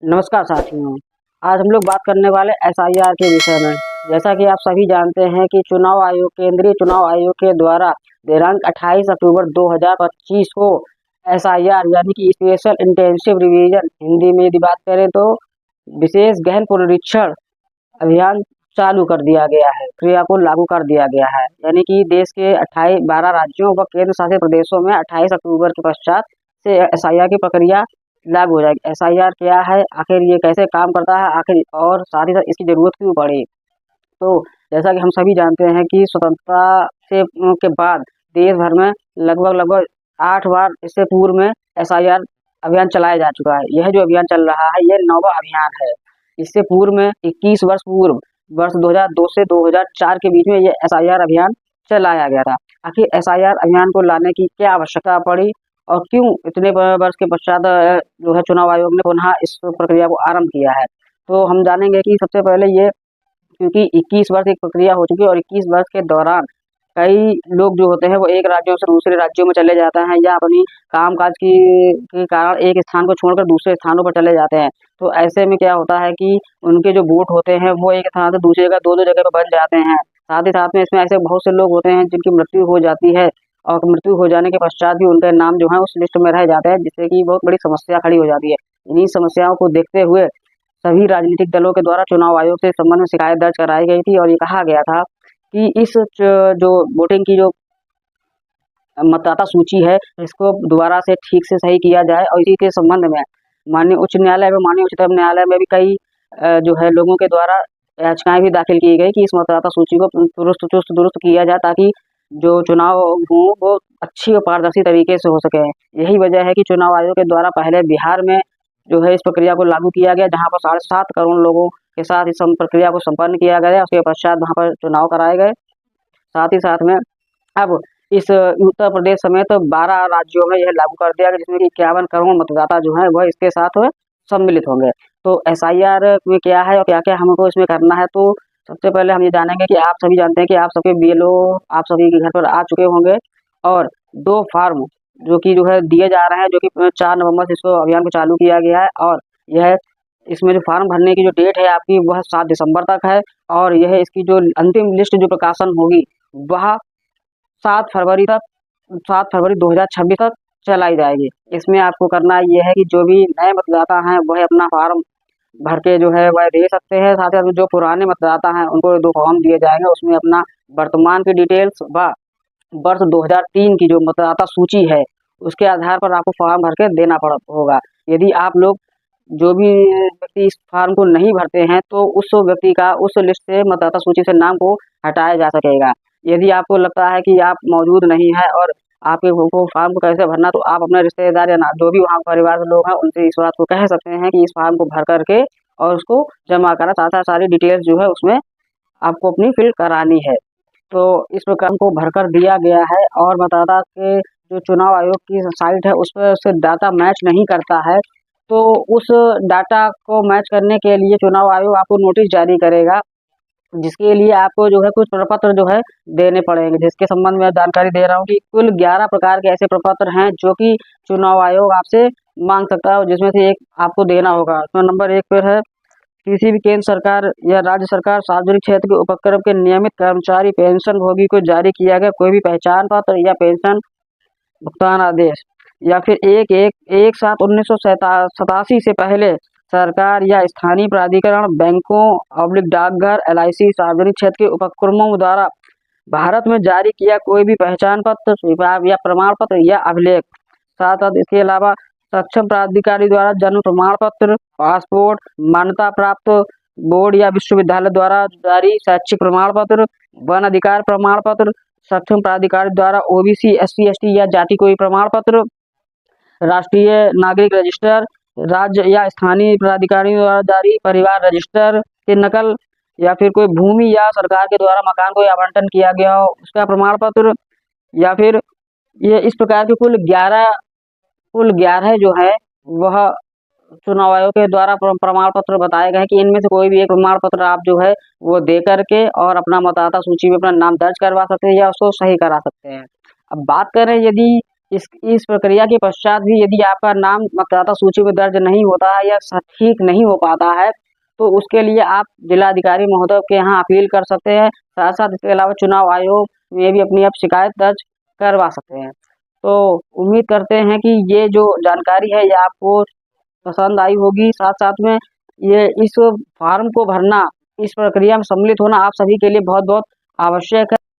नमस्कार साथियों। आज हम लोग बात करने वाले एसआईआर के विषय में। जैसा कि आप सभी जानते हैं कि केंद्रीय चुनाव आयोग के द्वारा दिनांक 28 अक्टूबर 2025 को एसआईआर यानी कि स्पेशल इंटेंसिव रिवीजन, हिंदी में यदि बात करें तो विशेष गहन पुनरीक्षण अभियान चालू कर दिया गया है, क्रिया को लागू कर दिया गया है। यानी कि देश के 12 राज्यों व केंद्र शासित प्रदेशों में 28 अक्टूबर के पश्चात से एसआईआर की प्रक्रिया लागू हो जाएगी। एसआईआर क्या है, आखिर ये कैसे काम करता है, आखिर और साथ ही साथ इसकी जरूरत क्यों पड़ी। तो जैसा कि हम सभी जानते हैं कि स्वतंत्रता से के बाद देश भर में लगभग लगभग 8 बार इससे पूर्व में एसआईआर अभियान चलाया जा चुका है। यह जो अभियान चल रहा है, यह 9वां अभियान है। इससे पूर्व में 21 वर्ष पूर्व, वर्ष 2002 से 2004 के बीच में ये एसआईआर अभियान चलाया गया था। आखिर एसआईआर अभियान को लाने की क्या आवश्यकता पड़ी और क्यों इतने वर्ष के पश्चात जो है चुनाव आयोग ने पुनः इस प्रक्रिया को आरंभ किया है। तो हम जानेंगे कि सबसे पहले ये, क्योंकि 21 वर्ष एक प्रक्रिया हो चुकी है और 21 वर्ष के दौरान कई लोग जो होते हैं वो एक राज्यों से दूसरे राज्यों में चले जाते हैं या अपनी कामकाज के कारण एक स्थान को छोड़कर दूसरे स्थानों पर चले जाते हैं। तो ऐसे में क्या होता है कि उनके जो वोट होते हैं वो एक स्थान से दूसरी जगह, दो दो जगह पर बन जाते हैं। साथ ही साथ में इसमें ऐसे बहुत से लोग होते हैं जिनकी मृत्यु हो जाती है और मृत्यु हो जाने के पश्चात भी उनके नाम जो है उस लिस्ट में रह जाते हैं, जिससे कि बहुत बड़ी समस्या खड़ी हो जाती है। इन्हीं समस्याओं को देखते हुए सभी राजनीतिक दलों के द्वारा चुनाव आयोग से इस संबंध में शिकायत दर्ज कराई गई थी और ये कहा गया था कि इस जो वोटिंग की जो मतदाता सूची है, इसको दोबारा से ठीक से सही किया जाए। और इसी के संबंध में माननीय उच्च न्यायालय व माननीय उच्चतम न्यायालय में भी कई जो है लोगों के द्वारा याचिकाएं भी दाखिल की गई कि इस मतदाता सूची को दुरुस्त चुस्त दुरुस्त किया जाए, ताकि जो चुनाव हो वो अच्छी और पारदर्शी तरीके से हो सके। यही वजह है कि चुनाव आयोग के द्वारा पहले बिहार में जो है इस प्रक्रिया को लागू किया गया, जहां पर 7.5 करोड़ लोगों के साथ इस प्रक्रिया को संपन्न किया गया। उसके पश्चात वहां पर चुनाव कराए गए। साथ ही साथ में अब इस उत्तर प्रदेश समेत 12 राज्यों में यह लागू कर दिया गया, जिसमें कि 51 करोड़ मतदाता जो है वह इसके साथ सम्मिलित होंगे। तो एसआईआर में क्या है और क्या क्या हमको इसमें करना है, तो सबसे पहले हम ये जानेंगे कि आप सभी जानते हैं कि आप सबके बीएलओ आप सभी के घर पर आ चुके होंगे और 2 फार्म जो है दिए जा रहे हैं, जो कि 4 नवंबर से इसको अभियान को चालू किया गया है। और यह इसमें जो फार्म भरने की जो डेट है आपकी वह 7 दिसंबर तक है और यह इसकी जो अंतिम लिस्ट जो प्रकाशन होगी वह 7 फरवरी तक 7 फरवरी 2026 तक चलाई जाएगी। इसमें आपको करना ये है कि जो भी नए मतदाता हैं वह अपना फार्म भर के जो है वह दे सकते हैं। साथ ही साथ जो पुराने मतदाता हैं उनको 2 फॉर्म दिए जाएंगे, उसमें अपना वर्तमान की डिटेल्स व वर्ष 2003 की जो मतदाता सूची है उसके आधार पर आपको फॉर्म भर के देना होगा। यदि आप लोग जो भी व्यक्ति इस फॉर्म को नहीं भरते हैं तो उस व्यक्ति का उस लिस्ट से मतदाता सूची से नाम को हटाया जा सकेगा। यदि आपको लगता है कि आप मौजूद नहीं है और आपके को फॉर्म को कैसे भरना, तो आप अपने रिश्तेदार या जो भी वहाँ परिवार के लोग हैं उनसे इस बात को कह सकते हैं कि इस फॉर्म को भर करके और उसको जमा करा, साथ सारी डिटेल्स जो है उसमें आपको अपनी फिल करानी है। तो इस प्रकार को भरकर दिया गया है और मतदाता के जो चुनाव आयोग की साइट है उस पर उससे डाटा मैच नहीं करता है, तो उस डाटा को मैच करने के लिए चुनाव आयोग आपको नोटिस जारी करेगा, जिसके लिए आपको जो है कुछ प्रपत्र जो है देने पड़ेंगे। जिसके संबंध में जानकारी दे रहा हूँ कि कुल 11 प्रकार के ऐसे प्रपत्र हैं जो कि चुनाव आयोग आपसे मांग सकता है, जिसमें से एक आपको देना होगा। तो नंबर 1 पर है, किसी भी केंद्र सरकार या राज्य सरकार सार्वजनिक क्षेत्र के उपक्रम के नियमित कर्मचारी पेंशन भोगी को जारी किया गया कोई भी पहचान पत्र या पेंशन भुगतान आदेश, या फिर एक 7/1987 से पहले सरकार या स्थानीय प्राधिकरण, बैंकों ऑब्लिक डाकघर, एलआईसी सार्वजनिक क्षेत्र के उपक्रमों द्वारा भारत में जारी किया कोई भी पहचान पत्र, स्वीकार या प्रमाण पत्र या अभिलेख। साथ साथ इसके अलावा सक्षम प्राधिकारी द्वारा जन्म प्रमाण पत्र, पासपोर्ट, मान्यता प्राप्त बोर्ड या विश्वविद्यालय द्वारा जारी शैक्षिक प्रमाण पत्र, वन अधिकार प्रमाण पत्र, सक्षम प्राधिकारी द्वारा ओबीसी, एससी, एसटी या जाति कोई प्रमाण पत्र, राष्ट्रीय नागरिक रजिस्टर, राज्य या स्थानीय प्राधिकारी द्वारा जारी परिवार रजिस्टर की नकल, या फिर कोई भूमि या सरकार के द्वारा मकान को आवंटन किया गया हो उसका प्रमाण पत्र, या फिर ये इस प्रकार के कुल 11 जो है वह चुनाव आयोग के द्वारा प्रमाण पत्र बताए गए हैं कि इनमें से कोई भी एक प्रमाण पत्र आप जो है वो दे करके और अपना मतदाता सूची में अपना नाम दर्ज करवा सकते हैं या उसको सही करा सकते हैं। अब बात करें यदि इस प्रक्रिया के पश्चात भी यदि आपका नाम मतदाता सूची में दर्ज नहीं होता है या ठीक नहीं हो पाता है, तो उसके लिए आप जिलाधिकारी महोदय के यहाँ अपील कर सकते हैं। साथ साथ इसके अलावा चुनाव आयोग में भी अपनी आप शिकायत दर्ज करवा सकते हैं। तो उम्मीद करते हैं कि ये जो जानकारी है ये आपको पसंद आई होगी। साथ साथ में ये इस फॉर्म को भरना, इस प्रक्रिया में सम्मिलित होना आप सभी के लिए बहुत बहुत आवश्यक है।